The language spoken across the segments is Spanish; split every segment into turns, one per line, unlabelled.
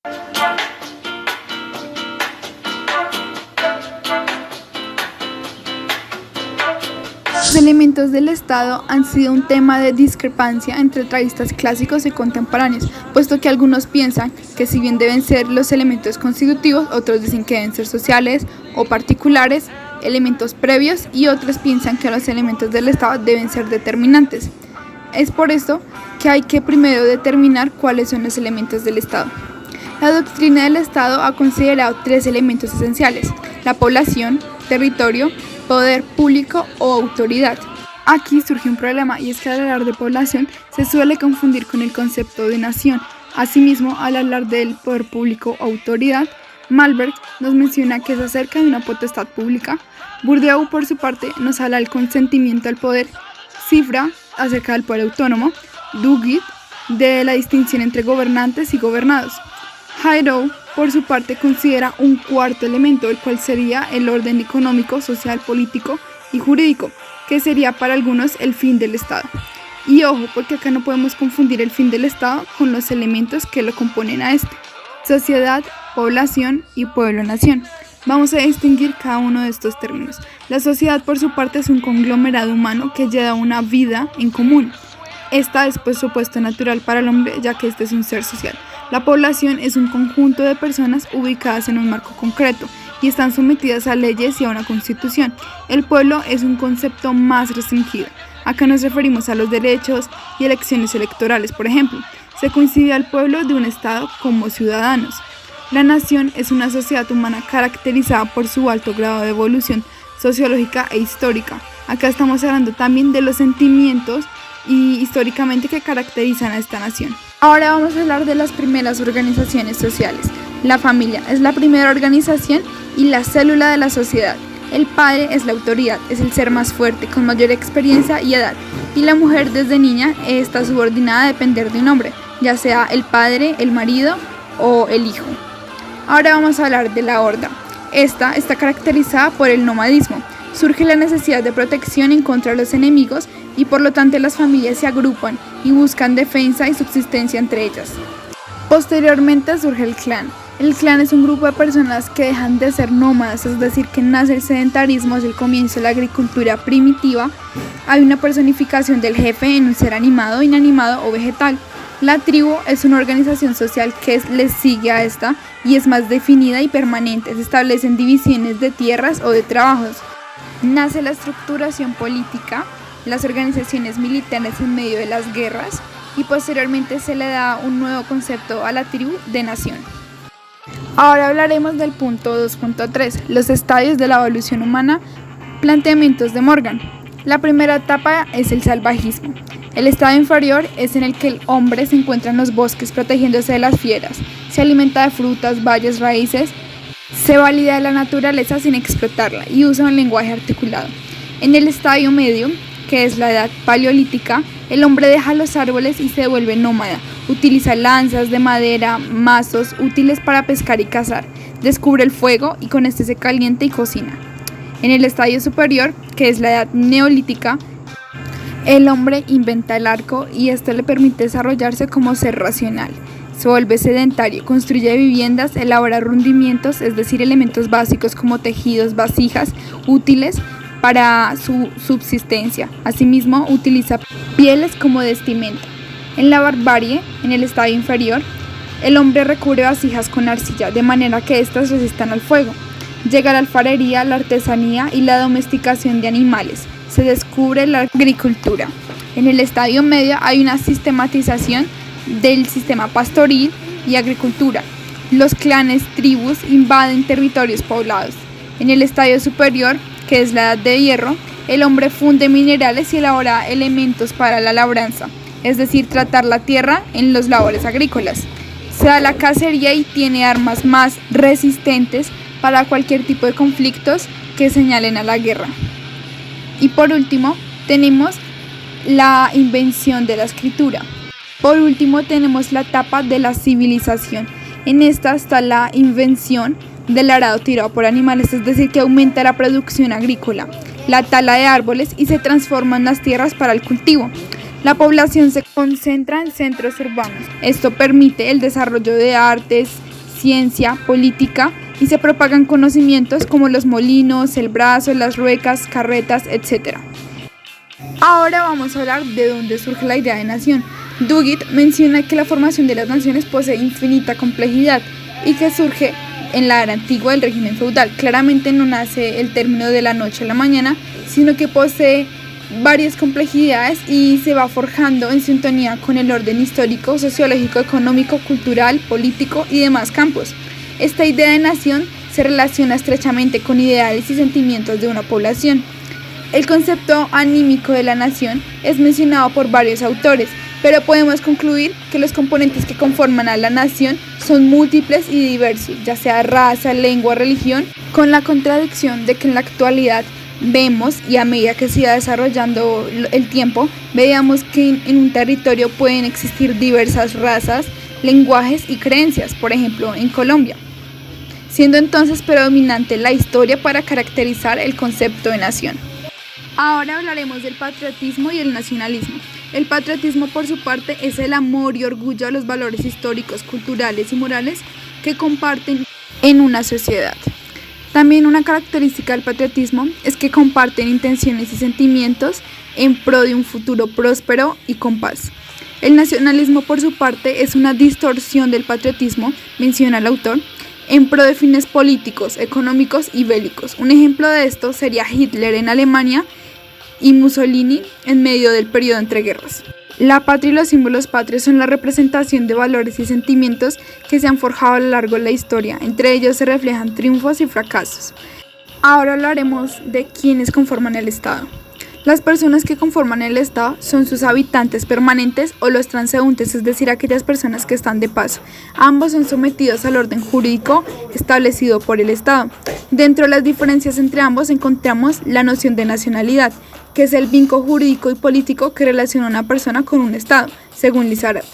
Los elementos del Estado han sido un tema de discrepancia entre traístas clásicos y contemporáneos, puesto que algunos piensan que si bien deben ser los elementos constitutivos, otros dicen que deben ser sociales o particulares, elementos previos, y otros piensan que los elementos del Estado deben ser determinantes. Es por esto que hay que primero determinar cuáles son los elementos del Estado. La doctrina del Estado ha considerado tres elementos esenciales: la población, territorio, poder público o autoridad. Aquí surge un problema, y es que al hablar de población se suele confundir con el concepto de nación. Asimismo, al hablar del poder público o autoridad, Malberg nos menciona que es acerca de una potestad pública. Bourdieu, por su parte, nos habla del consentimiento al poder. Cifra acerca del poder autónomo. Duguid de la distinción entre gobernantes y gobernados. Hayrow, por su parte, considera un cuarto elemento, el cual sería el orden económico, social, político y jurídico, que sería para algunos el fin del Estado. Y ojo, porque acá no podemos confundir el fin del Estado con los elementos que lo componen a este: sociedad, población y pueblo-nación. Vamos a distinguir cada uno de estos términos. La sociedad, por su parte, es un conglomerado humano que lleva una vida en común. Esta es, por supuesto, natural para el hombre, ya que este es un ser social. La población es un conjunto de personas ubicadas en un marco concreto y están sometidas a leyes y a una constitución. El pueblo es un concepto más restringido. Acá nos referimos a los derechos y elecciones electorales, por ejemplo. Se considera al pueblo de un estado como ciudadanos. La nación es una sociedad humana caracterizada por su alto grado de evolución sociológica e histórica. Acá estamos hablando también de los sentimientos y históricamente que caracterizan a esta nación. Ahora vamos a hablar de las primeras organizaciones sociales. La familia es la primera organización y la célula de la sociedad. El padre es la autoridad, es el ser más fuerte, con mayor experiencia y edad. Y la mujer desde niña está subordinada a depender de un hombre, ya sea el padre, el marido o el hijo. Ahora vamos a hablar de la horda. Esta está caracterizada por el nomadismo. Surge la necesidad de protección en contra de los enemigos y por lo tanto las familias se agrupan y buscan defensa y subsistencia entre ellas. Posteriormente surge el clan. El clan es un grupo de personas que dejan de ser nómadas, es decir, que nace el sedentarismo, es el comienzo de la agricultura primitiva. Hay una personificación del jefe en un ser animado, inanimado o vegetal. La tribu es una organización social que le sigue a esta y es más definida y permanente. Se establecen divisiones de tierras o de trabajos. Nace la estructuración política, las organizaciones militares en medio de las guerras, y posteriormente se le da un nuevo concepto a la tribu de nación. Ahora hablaremos del punto 2.3, los estadios de la evolución humana, planteamientos de Morgan. La primera etapa es el salvajismo. El estado inferior es en el que el hombre se encuentra en los bosques protegiéndose de las fieras, se alimenta de frutas, bayas, raíces, se valida de la naturaleza sin explotarla y usa un lenguaje articulado. En el estadio medio, que es la edad paleolítica, el hombre deja los árboles y se vuelve nómada. Utiliza lanzas de madera, mazos útiles para pescar y cazar. Descubre el fuego y con este se calienta y cocina. En el estadio superior, que es la edad neolítica, el hombre inventa el arco y esto le permite desarrollarse como ser racional. Se vuelve sedentario, construye viviendas, elabora rudimientos, es decir, elementos básicos como tejidos, vasijas, útiles para su subsistencia. Asimismo, utiliza pieles como vestimenta. En la barbarie, en el estadio inferior, el hombre recubre vasijas con arcilla, de manera que éstas resistan al fuego. Llega la alfarería, la artesanía y la domesticación de animales. Se descubre la agricultura. En el estadio medio hay una sistematización del sistema pastoril y agricultura. Los clanes, tribus invaden territorios poblados. En el estadio superior, que es la edad de hierro, el hombre funde minerales y elabora elementos para la labranza, es decir, tratar la tierra en los labores agrícolas. Se da la cacería y tiene armas más resistentes para cualquier tipo de conflictos que señalen a la guerra. Y por último, tenemos la invención de la escritura. Por último, tenemos la etapa de la civilización. En esta está la invención del arado tirado por animales, es decir, que aumenta la producción agrícola, la tala de árboles y se transforman las tierras para el cultivo. La población se concentra en centros urbanos. Esto permite el desarrollo de artes ciencia, política y se propagan conocimientos como los molinos, el brazo, las ruecas, carretas, etc. Ahora vamos a hablar de dónde surge la idea de nación. Duguid menciona que la formación de las naciones posee infinita complejidad y que surge en la era antigua del régimen feudal. Claramente no nace el término de la noche a la mañana, sino que posee varias complejidades y se va forjando en sintonía con el orden histórico, sociológico, económico, cultural, político y demás campos. Esta idea de nación se relaciona estrechamente con ideales y sentimientos de una población. El concepto anímico de la nación es mencionado por varios autores, pero podemos concluir que los componentes que conforman a la nación son múltiples y diversos, ya sea raza, lengua, religión, con la contradicción de que en la actualidad vemos, y a medida que se va desarrollando el tiempo, veamos que en un territorio pueden existir diversas razas, lenguajes y creencias, por ejemplo en Colombia, siendo entonces predominante la historia para caracterizar el concepto de nación. Ahora hablaremos del patriotismo y el nacionalismo. El patriotismo, por su parte, es el amor y orgullo a los valores históricos, culturales y morales que comparten en una sociedad. También una característica del patriotismo es que comparten intenciones y sentimientos en pro de un futuro próspero y con paz. El nacionalismo, por su parte, es una distorsión del patriotismo, menciona el autor, en pro de fines políticos, económicos y bélicos. Un ejemplo de esto sería Hitler en Alemania y Mussolini en medio del periodo entre guerras. La patria y los símbolos patrios son la representación de valores y sentimientos que se han forjado a lo largo de la historia. Entre ellos se reflejan triunfos y fracasos. Ahora hablaremos de quiénes conforman el Estado. Las personas que conforman el Estado son sus habitantes permanentes o los transeúntes, es decir, aquellas personas que están de paso. Ambos son sometidos al orden jurídico establecido por el Estado. Dentro de las diferencias entre ambos encontramos la noción de nacionalidad, que es el vínculo jurídico y político que relaciona a una persona con un Estado, según Lizarath.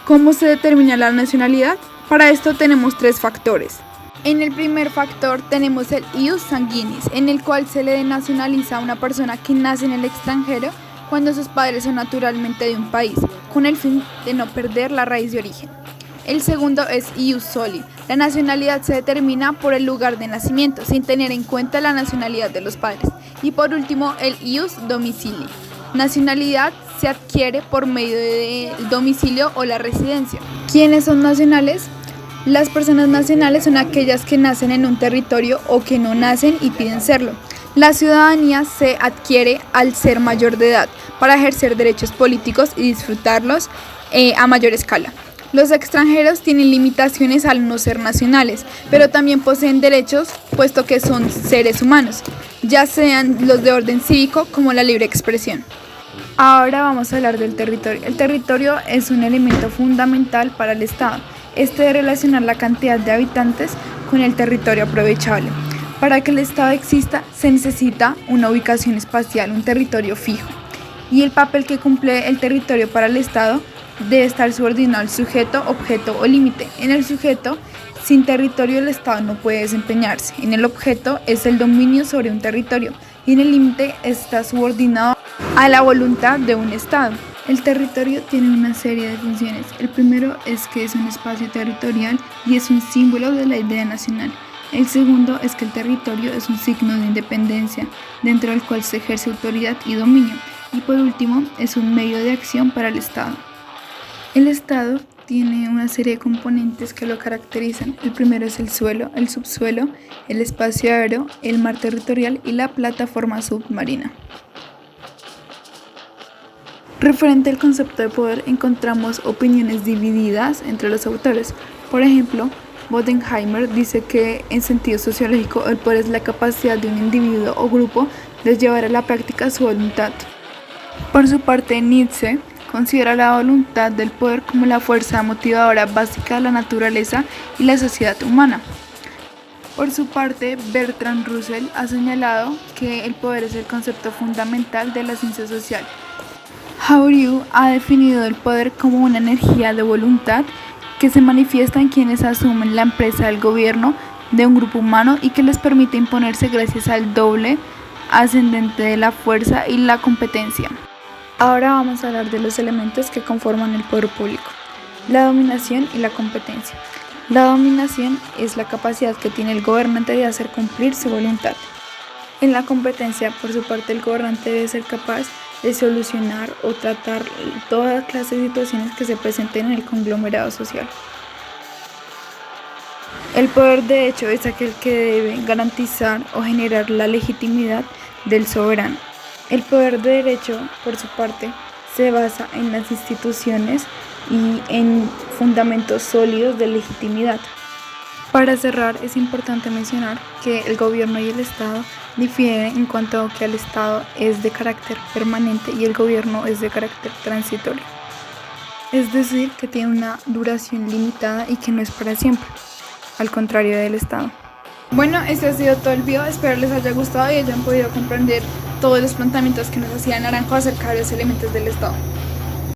¿Cómo se determina la nacionalidad? Para esto tenemos tres factores. En el primer factor tenemos el ius sanguinis, en el cual se le nacionaliza a una persona que nace en el extranjero cuando sus padres son naturalmente de un país, con el fin de no perder la raíz de origen. El segundo es ius soli. La nacionalidad se determina por el lugar de nacimiento, sin tener en cuenta la nacionalidad de los padres. Y por último, el ius domicilii. Nacionalidad se adquiere por medio del domicilio o la residencia. ¿Quiénes son nacionales? Las personas nacionales son aquellas que nacen en un territorio o que no nacen y piden serlo. La ciudadanía se adquiere al ser mayor de edad para ejercer derechos políticos y disfrutarlos a mayor escala. Los extranjeros tienen limitaciones al no ser nacionales, pero también poseen derechos puesto que son seres humanos, ya sean los de orden cívico como la libre expresión. Ahora vamos a hablar del territorio. El territorio es un elemento fundamental para el Estado. Este debe relacionar la cantidad de habitantes con el territorio aprovechable. Para que el Estado exista se necesita una ubicación espacial, un territorio fijo. Y el papel que cumple el territorio para el Estado debe estar subordinado al sujeto, objeto o límite. En el sujeto, sin territorio el Estado no puede desempeñarse. En el objeto es el dominio sobre un territorio y en el límite está subordinado a la voluntad de un Estado. El territorio tiene una serie de funciones. El primero es que es un espacio territorial y es un símbolo de la idea nacional. El segundo es que el territorio es un signo de independencia, dentro del cual se ejerce autoridad y dominio. Y por último, es un medio de acción para el Estado. El Estado tiene una serie de componentes que lo caracterizan. El primero es el suelo, el subsuelo, el espacio aéreo, el mar territorial y la plataforma submarina. Referente al concepto de poder, encontramos opiniones divididas entre los autores. Por ejemplo, Bodenheimer dice que en sentido sociológico el poder es la capacidad de un individuo o grupo de llevar a la práctica su voluntad. Por su parte, Nietzsche considera la voluntad del poder como la fuerza motivadora básica de la naturaleza y la sociedad humana. Por su parte, Bertrand Russell ha señalado que el poder es el concepto fundamental de la ciencia social. Hauriu ha definido el poder como una energía de voluntad que se manifiesta en quienes asumen la empresa del gobierno de un grupo humano y que les permite imponerse gracias al doble ascendente de la fuerza y la competencia. Ahora vamos a hablar de los elementos que conforman el poder público, la dominación y la competencia. La dominación es la capacidad que tiene el gobernante de hacer cumplir su voluntad. En la competencia, por su parte, el gobernante debe ser capaz de solucionar o tratar toda clase de situaciones que se presenten en el conglomerado social. El poder de hecho es aquel que debe garantizar o generar la legitimidad del soberano. El poder de derecho, por su parte, se basa en las instituciones y en fundamentos sólidos de legitimidad. Para cerrar, es importante mencionar que el gobierno y el Estado difieren en cuanto a que el Estado es de carácter permanente y el gobierno es de carácter transitorio. Es decir, que tiene una duración limitada y que no es para siempre, al contrario del Estado. Bueno, este ha sido todo el video, espero les haya gustado y hayan podido comprender todos los planteamientos que nos hacía Naranjo acerca de los elementos del Estado.